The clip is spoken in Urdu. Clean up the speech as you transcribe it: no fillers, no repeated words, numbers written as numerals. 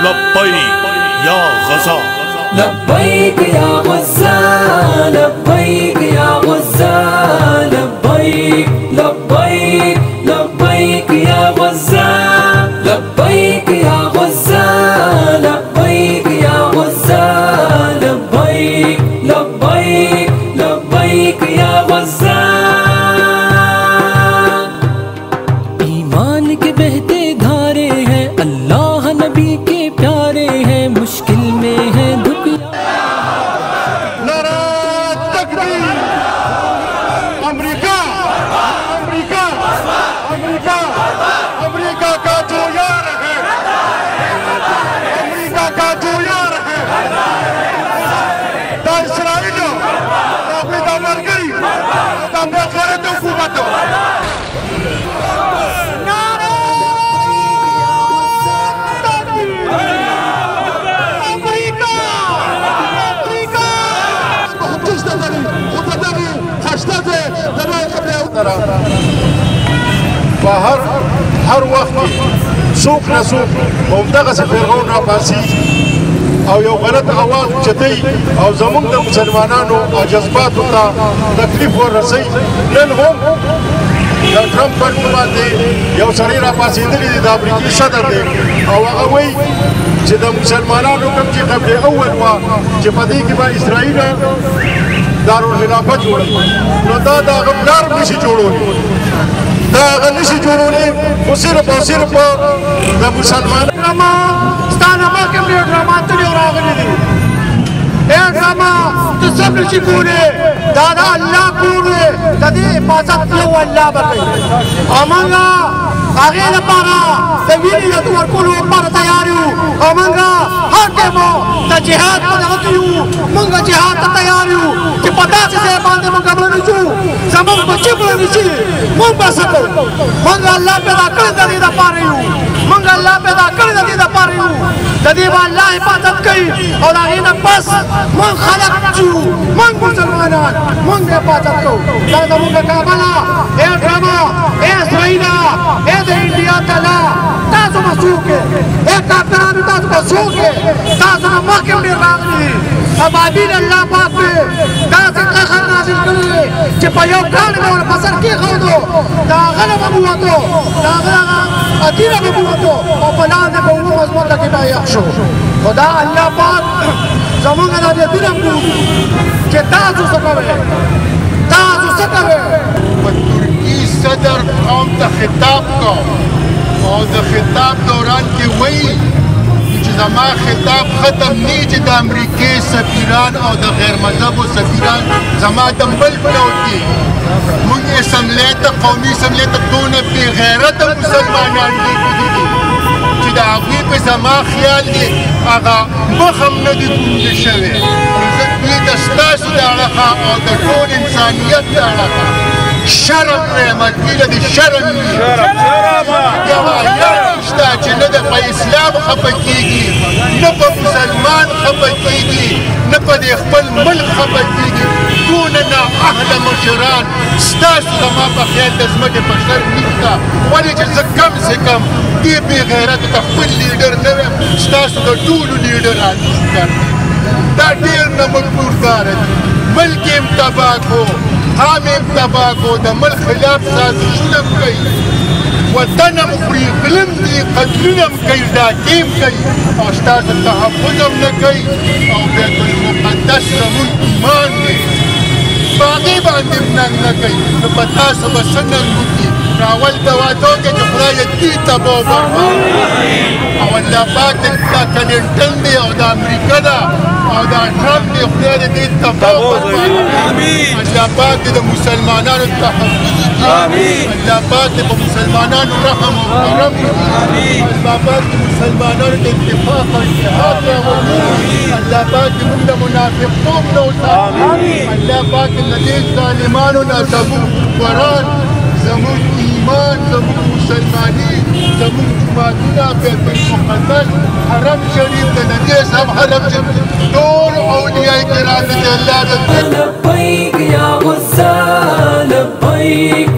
لبیک یا غزہ لبیک یا غزہ لبیک یا غزہ لبیک لبیک لبیک یا غزہ لبیک یا غزہ لبیک یا غزہ لبیک لبیک لبیک یا غزہ ایمان کے بہتے دھارے ہیں اللہ نبی کے پیارے ہیں مشکل میں ہے هر وخت څوک نه څوک همدغسې فرعون راپاڅي او یو غلط اواز اوچتوي او زموږ د مسلمانانو جذباتو ته تکلیف ورسوي. نن هم د ټرمپ په نوم باندې یو سړی راپاڅېدلی دی د امریکې صدر دی او هغه وایي چې د مسلمانانو کوم چې قبل اول وه چې په دې کې به اسرائیل دارالخلافه جوړه نو دا د هغه پلار هم نشي جوړولی دا هغه نشي جوړولی خو صرف او صرف د مسلمان ډرامه ستا نه مخکې هم ډېر ډراماتلي او راغلي دي ډېر ډرامه ته سم نشي کولی دا د الله کور دی د دې حفاظت یو الله به کوي او موږ هغې لپاره د وینې د ورکولو لپاره تیار یو او موږ هر ټایم د جهاد په دغه کې یو موږ جهاد ته تیار یو چې په داسې ځای باندې موږ مړه نه شو زموږ بچي مړه نه شي موږ به څه کوو موږ الله پیدا کړی د دې دپاره یو موږ الله پیدا کړی د دې دپاره یو د دې به الله حفاظت کوي او د هغې نه پس موږ خلق چې یو موږ مسلمانان موږ به حفاظت کوو دا زموږ د کابله ای ډرامه ای اسرائیله ای د انډیا تله تاسو به څوک یې ای کافرانو تاسو به څوک یې تاسو نه مخکې هم ډېر راغلي دي ابابیل الله پاک پې داسې قهر نازل کړی دی چې په یو کال به ور په سر کېښودو د هغه نه به ووتو د هغه دغه ادینه به ووتو او په لاندې به اووه مضمونه کې به یخ شو خو دا الله پاک زموږ دا دې دین هم ګوري چې تاسو څه کوئ تاسو څه کوئ په ترکي صدر قوم ته خطاب کو او د خطاب دوران کې وایي چې زما خطاب ختم نه چې د امریکې سفیران او د غیر مذهبو سفیران زما د ملک پروت دي موږ اسمبلې ته قومي اسمبلې ته دونه بې غیرته مسلمانان لېږلي دي چې د هغوی په زما خیال دی هغه مخ هم نه دي ګونډې شوی زه دوی د ستاسو د اړخه او د ټول انسانیت د اړخه شرم نعمت ویله د شرم یو آیات شته چې نه د په اسلام خفه کېږي نه په مسلمان خفه کېږي نه په د خپل ملک خفه کېږي دونه نااهله مشران ستاسو زما په خیال د ځمکې په سر نشته ولې چې زه کم سے کم دې بې غیرتو ته خپل لیډر نه ویم ستاسو د ټولو لیډران دا ډېر نه مقبورداره دي ملک یې تباه کړو قام یې تباه کړو د ملک خلاف سازشونه هم کوي وطن هم خوري غلم دي قتلونه هم کوي ډاکې هم کوي او ستاسو تحفظ هم نه کوي او بیت المقدس زموږ ایمان دی په هغې باندې هم ننګ نه کوي نو په تاسو به څه ننګ وکړي نو اول ته واده وکړئ چې خدای یې دې تباه وبرباد او الله پاک د کلینټن دی او د امریکا ده او دا ټرمپ دی خدای دې دې تباه وبرباد الله پاک دې د مسلمانانو تحفظ وکړي الله پاک دې په مسلمانانو رحم او کرم وکړي الله پاک دې مسلمانانو ته اتفاق او اتحاد راولي الله پاک دې موږ د منافقتوب نه وساتي الله پاک دې له دې ظالمانو نه زموږ قرآن زموږ ایمان زموږ مسلماني زموږ جوماتونه بیت المقدس حرم شریف د نبي صاحب حرم شریف ټول اولیاء کرام دې الله لبیک یا غزہ لبیک